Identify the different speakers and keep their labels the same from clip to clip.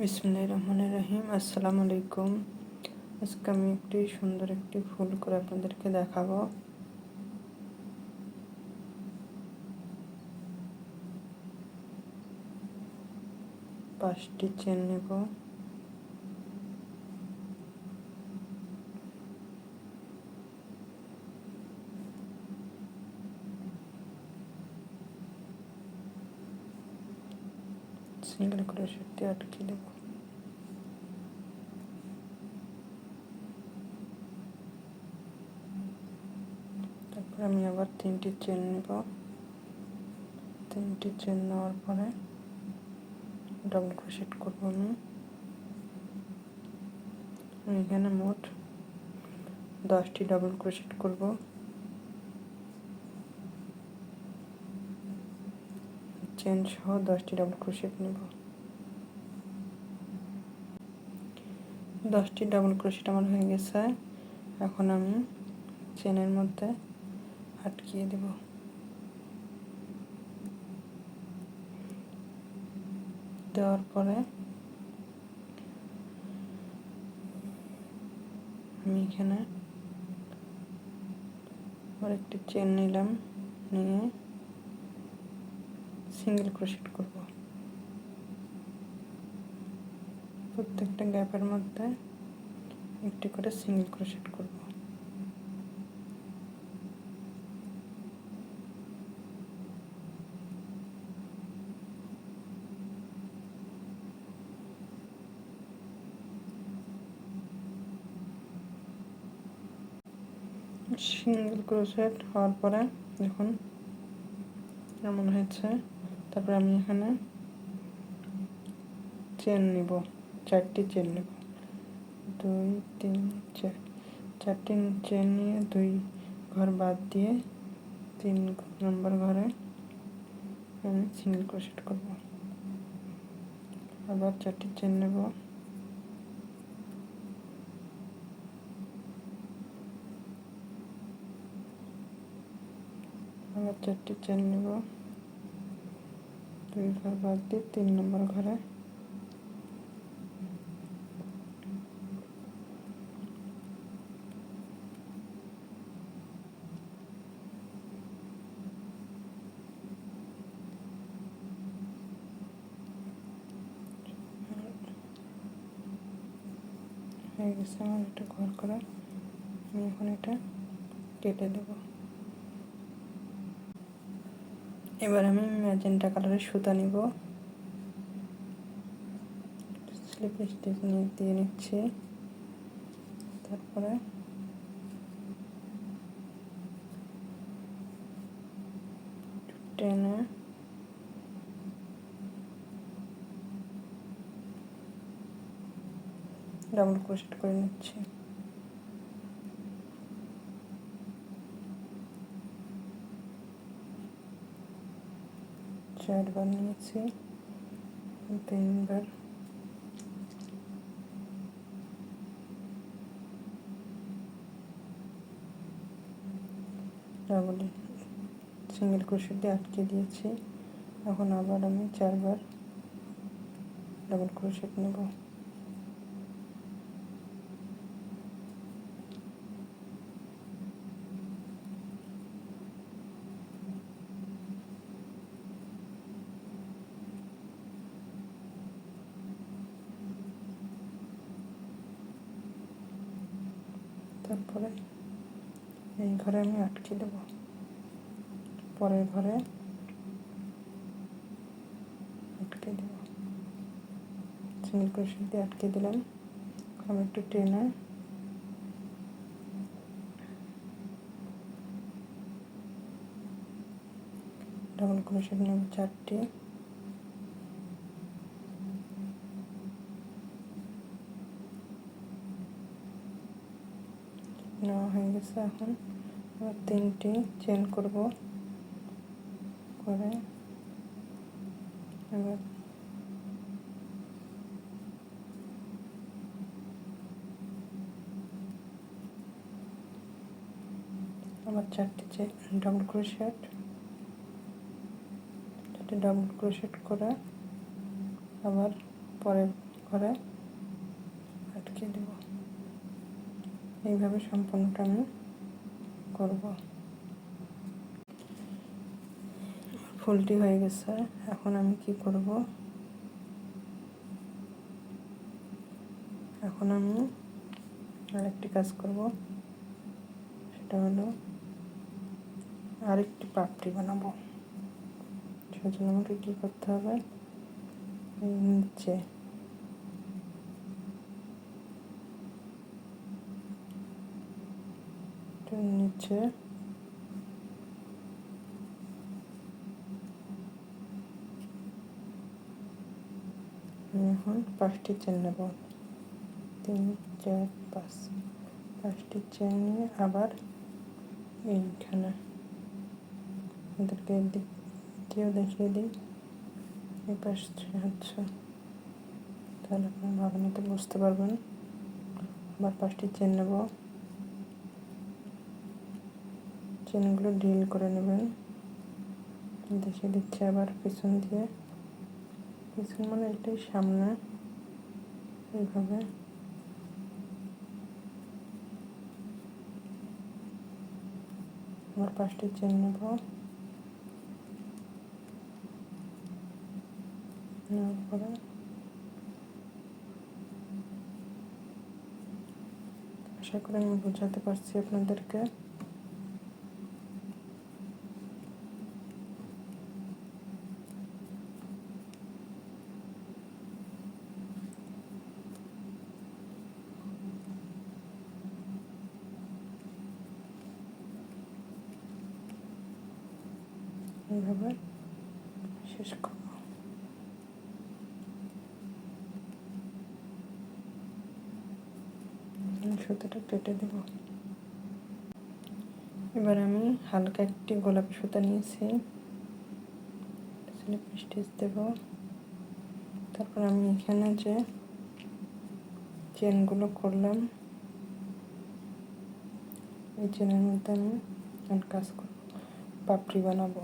Speaker 1: বিসমিল্লাহির রহমানির রহিম। আসসালামু আলাইকুম। আজকে আমি একটি সুন্দর একটি ফুল করে আপনাদেরকে দেখাবো। পাঁচটি চেন নেব। সিঙ্গেল ক্রোশেট দিয়ে আটকে দেব। তারপর আমি আবার তিনটি চেন নেব। তিনটি চেন নেওয়ার পরে ডাবল ক্রোশেট করব। আমি এখানে মোট 10টি ডাবল ক্রোশেট করব। চেন সহ 10টি ডাবল ক্রোশেট নেব। 10টি ডাবল ক্রোশেট আমার হয়ে গেছে। এখন আমি চেনের মধ্যে আটকিয়ে দেব। দেওয়ার পরে আমি এখানে আর একটি চেন নিলাম, নিয়ে সিঙ্গেল ক্রোশেট করব। প্রত্যেকটা গ্যাপের মধ্যে একটি করে সিঙ্গেল ক্রোশেট করব। সিঙ্গেল ক্রোশেট হওয়ার পরে দেখুন এমন হয়েছে। তারপরে আমি এখানে চেন নিব, 4টি চেন নেব। 2 3 4, 4টি চেন নিয়ে 2 ঘর বাদ দিয়ে 3 নম্বর ঘরে আমি সিঙ্গেল ক্রোশেট করব। আবার 4টি চেন নেব। আবার 4টি চেন নেব, 2 ঘর বাদ দিয়ে 3 নম্বর ঘরে হয়ে গেছে আমার এটা ঘর করা। আমি এখন এটা কেটে দেব। এবার আমি ম্যাজেন্টা কালারের সুতা নিব, স্লিপ স্টিচ দিয়ে নিচ্ছি। তারপরে টেনে ডাবল ক্রোশেট করে নিচ্ছি। চারবার নিয়েছি, 3বার ডাবল সিঙ্গেল ক্রোশেট দিয়ে আটকে দিয়েছি। এখন আবার আমি 4বার ডাবল ক্রোশেট নেব। তারপরে এই ঘরে আমি আটকে দেব। পরের ঘরে আটকে দেব, সিঙ্গেল ক্রোশেট দিয়ে আটকে দিলাম। আমি একটু টেনে ডাবল ক্রোশেট নেব 4টি। নেওয়া হয়ে গেছে। এখন আবার 3টি চেন করব, করে এবার আবার 4টি চেন ডাবল ক্রোশেট, 4টি ডাবল ক্রোশেট করে আবার পরের ঘরে আটকে দেব। এইভাবে সম্পূর্ণটা আমি করব। ফুলটি হয়ে গেছে। এখন আমি কি করব, এখন আমি আরেকটি কাজ করব, সেটা হলো আরেকটি পাপড়ি বানাবো। সেজন্য আমাকে কি করতে হবে, নিচে নিচে এখন 5টি চেন নেব, 3 4 5। 5টি চেন নিয়ে আবার এইখানে ওদেরকে দিক দিয়েও দেখিয়ে দিই, এই পাশে হচ্ছে, তাহলে আপনার ভালো মতো বুঝতে পারবেন। আবার 5টি চেন নেব, চেনগুলো ড্রিল করে নেবেন। দেখিয়ে দিচ্ছি আবার পিছন দিয়ে, পিছন মানে এটাই সামনে, এইভাবে আবার 5টি চেন নেব, নেওয়ার পরে আশা করি আমি বোঝাতে পারছি আপনাদেরকে। এইভাবে শেষ করব। সুতোটা কেটে দেব। এবার আমি হালকা একটি গোলাপি সুতা নিয়েছি, স্লিপ স্টিচ দেব। তারপর আমি এখানে যে চেনগুলো করলাম, এই চেনের মধ্যে আমি কাজ করব, পাপড়ি বানাবো।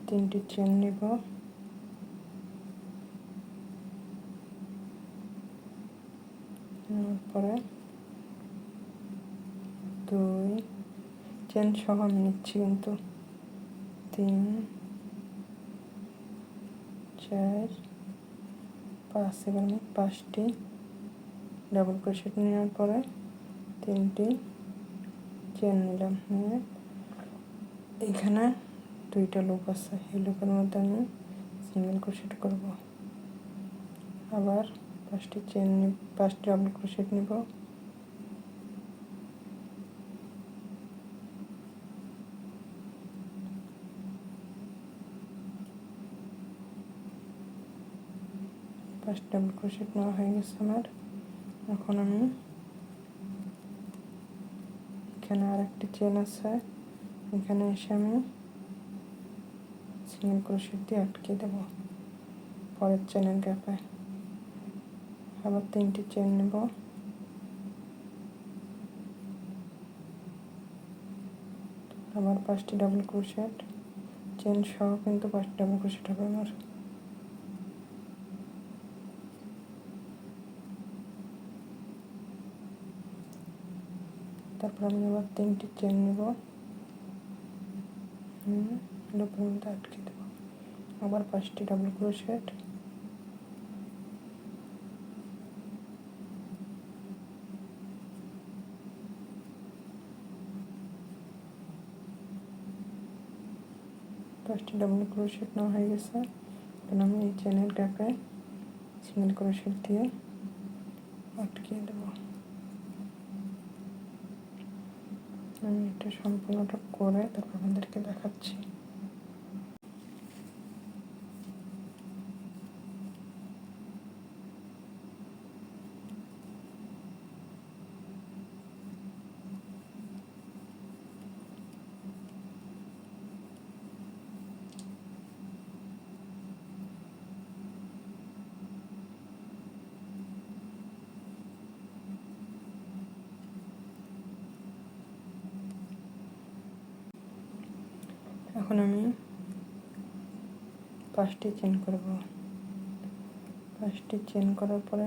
Speaker 1: তিনটি চেন নিব, পরে 2 চেন সহ আমি নিচ্ছি, কিন্তু 3 4 5। এবার আমি 5টি ডাবল ক্রোশেট নেওয়ার পরে 3টি চেন নিলাম, নিয়ে এখানে 2টা লুপ আছে, এই লুপের মধ্যে আমি সিঙ্গেল ক্রোশেট করব। আবার 5টি চেন 5টি ডাবল ক্রোশেট নিব, ডাবল ক্রোশেট নেওয়া হয়ে গেছে আমার। এখন আমি এখানে আরেকটি চেন আছে, এখানে এসে আমি সিঙ্গেল ক্রোশেট দিয়ে আটকে দেব পরের চেনের গ্যাপে। আবার 3টি চেন নেব, আবার 5টি ডাবল ক্রোশেট, চেন সহ কিন্তু 5টি ডাবল ক্রোশেট হবে আমার। তারপর আমি আবার 3টি চেন নেব, লুপের মধ্যে আটকে দেব। আবার 5টি ডাবল ক্রোশেট, ডাবল ক্রোশেট নেওয়া হয়ে গেছে। এখন আমি এই চেনের গ্যাপে সিঙ্গেল ক্রোশেট দিয়ে আটকে দেব। আমি এটা সম্পূর্ণটা করে তারপর আপনাদেরকে দেখাচ্ছি। এখন আমি 5টি চেন করব। 5টি চেন করার পরে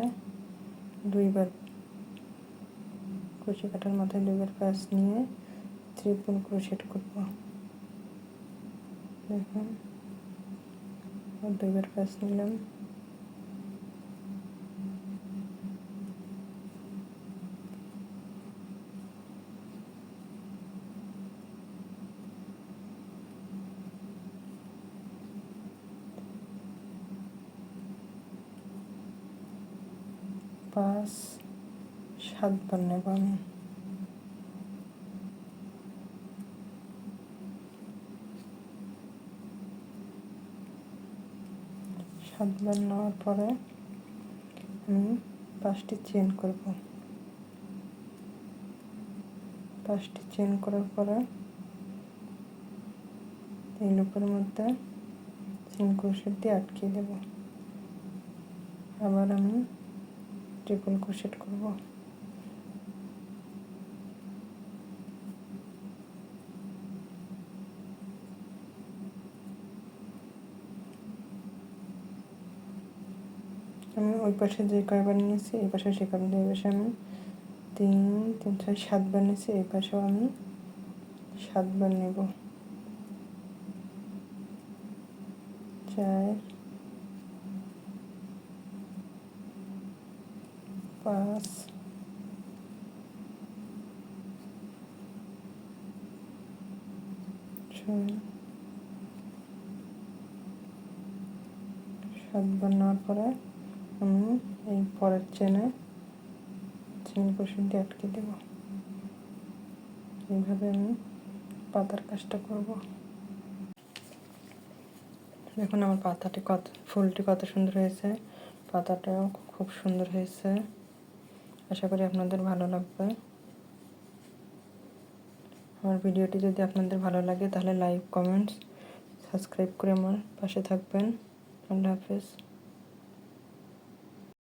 Speaker 1: 2বার কুশি কাটার মাথায় 2বার প্যাচ নিয়ে ট্রিপল ক্রোশেট করব। দেখুন 2বার প্যাচ নিলাম, পাঁচ 7বার নেব আমি। 7বার নেওয়ার পরে আমি 5টি চেন করব। 5টি চেন করার পরে এই লুপের মধ্যে চেন ক্রোশেট দিয়ে আটকে দেব। আবার আমি ট্রিপল ক্রোশেট করব। আমি ওই পাশে যে কয়বার নিয়েছি এই পাশে সে কারণে এই পাশে আমি 3 3 6 7বার নিয়েছি, এই পাশেও আমি 7বার নেব। 4 5 6 7বার নেওয়ার পরে আমি এই পরের চেন ক্রোশেট দিয়ে আটকে দেব। এইভাবে আমি পাতার কাজটা করব। দেখুন আমার পাতাটি ফুলটি কত সুন্দর হয়েছে, পাতাটাও খুব সুন্দর হয়েছে। আশা করি আপনাদের ভালো লাগবে। আমার ভিডিওটি যদি আপনাদের ভালো লাগে তাহলে লাইক, কমেন্টস, সাবস্ক্রাইব করে আমার পাশে থাকবেন। আল্লাহ হাফেজ।